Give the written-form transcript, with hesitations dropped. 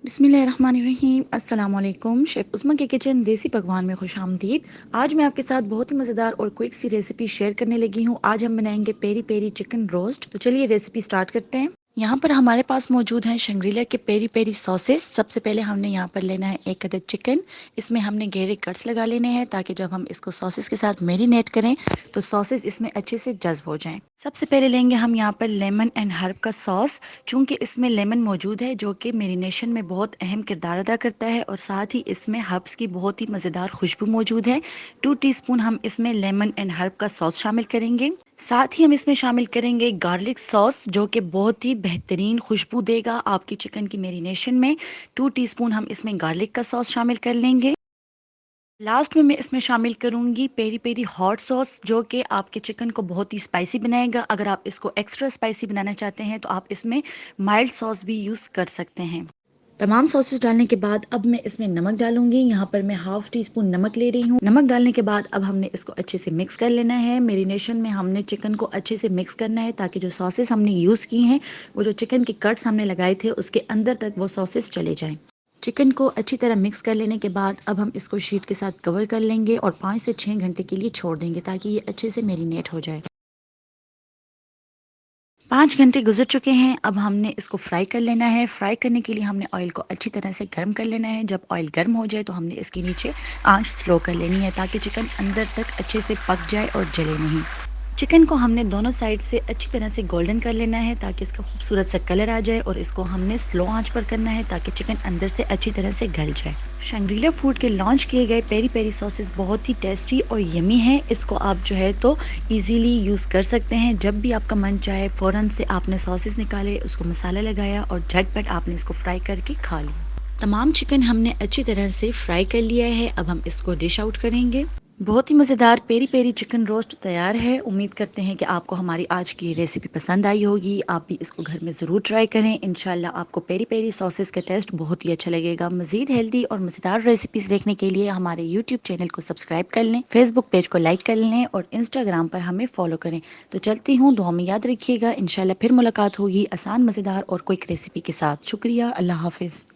बिस्मिल्लाहिर्रहमानिर्रहीम अस्सलाम वालेकुम। शेफ़ उस्मा के किचन देसी पकवान में खुश आमदीद। आज मैं आपके साथ बहुत ही मज़ेदार और क्विक सी रेसिपी शेयर करने लगी हूँ। आज हम बनाएंगे पेरी पेरी चिकन रोस्ट। तो चलिए रेसिपी स्टार्ट करते हैं। यहाँ पर हमारे पास मौजूद है शंग्रीला के पेरी पेरी सॉसेस। सबसे पहले हमने यहाँ पर लेना है एक अदद चिकन। इसमें हमने गहरे कट्स लगा लेने हैं ताकि जब हम इसको सॉसेस के साथ मैरिनेट करें तो सॉसेस इसमें अच्छे से जज्ब हो जाएं। सबसे पहले लेंगे हम यहाँ पर लेमन एंड हर्ब का सॉस। चूंकि इसमें लेमन मौजूद है जो कि मैरिनेशन में बहुत अहम किरदार अदा करता है और साथ ही इसमें हर्ब्स की बहुत ही मज़ेदार खुशबू मौजूद है। 2 टीस्पून हम इसमें लेमन एंड हर्ब का सॉस शामिल करेंगे। साथ ही हम इसमें शामिल करेंगे गार्लिक सॉस जो कि बहुत ही बेहतरीन खुशबू देगा आपकी चिकन की मैरिनेशन में। 2 टीस्पून हम इसमें गार्लिक का सॉस शामिल कर लेंगे। लास्ट में मैं इसमें शामिल करूंगी पेरी पेरी हॉट सॉस जो कि आपके चिकन को बहुत ही स्पाइसी बनाएगा। अगर आप इसको एक्स्ट्रा स्पाइसी बनाना चाहते हैं तो आप इसमें माइल्ड सॉस भी यूज़ कर सकते हैं। तमाम सॉसेस डालने के बाद अब मैं इसमें नमक डालूंगी। यहाँ पर मैं ½ टीस्पून नमक ले रही हूँ। नमक डालने के बाद अब हमने इसको अच्छे से मिक्स कर लेना है। मैरिनेशन में हमने चिकन को अच्छे से मिक्स करना है ताकि जो सॉसेस हमने यूज़ की हैं वो जो चिकन के कट्स हमने लगाए थे उसके अंदर तक वो सॉसेस चले जाएं। चिकन को अच्छी तरह मिक्स कर लेने के बाद अब हम इसको शीट के साथ कवर कर लेंगे और 5 से 6 घंटे के लिए छोड़ देंगे ताकि ये अच्छे से मैरिनेट हो जाए। 5 घंटे गुजर चुके हैं। अब हमने इसको फ्राई कर लेना है। फ्राई करने के लिए हमने ऑयल को अच्छी तरह से गर्म कर लेना है। जब ऑयल गर्म हो जाए तो हमने इसके नीचे आंच स्लो कर लेनी है ताकि चिकन अंदर तक अच्छे से पक जाए और जले नहीं। चिकन को हमने दोनों साइड से अच्छी तरह से गोल्डन कर लेना है ताकि इसका खूबसूरत सा कलर आ जाए और इसको हमने स्लो आंच पर करना है ताकि चिकन अंदर से अच्छी तरह से गल जाए। शंग्रीला फूड के लॉन्च किए गए पेरी पेरी सॉसेस बहुत ही टेस्टी और यमी हैं। इसको आप जो है तो इजीली यूज़ कर सकते हैं। जब भी आपका मन चाहे फ़ौरन से आपने सॉसेस निकाले, उसको मसाला लगाया और झटपट आपने इसको फ्राई करके खा लिया। तमाम चिकन हमने अच्छी तरह से फ्राई कर लिया है। अब हम इसको डिश आउट करेंगे। बहुत ही मज़ेदार पेरी पेरी चिकन रोस्ट तैयार है। उम्मीद करते हैं कि आपको हमारी आज की रेसिपी पसंद आई होगी। आप भी इसको घर में ज़रूर ट्राई करें। इंशाल्लाह आपको पेरी पेरी सॉसेस का टेस्ट बहुत ही अच्छा लगेगा। मज़ीद हेल्दी और मज़ेदार रेसिपीज़ देखने के लिए हमारे यूट्यूब चैनल को सब्सक्राइब कर लें, फेसबुक पेज को लाइक कर लें और इंस्टाग्राम पर हमें फॉलो करें। तो चलती हूँ, दुआ में याद रखिएगा। इंशाल्लाह फिर मुलाकात होगी आसान, मज़ेदार और क्विक रेसिपी के साथ। शुक्रिया, अल्लाह हाफिज़।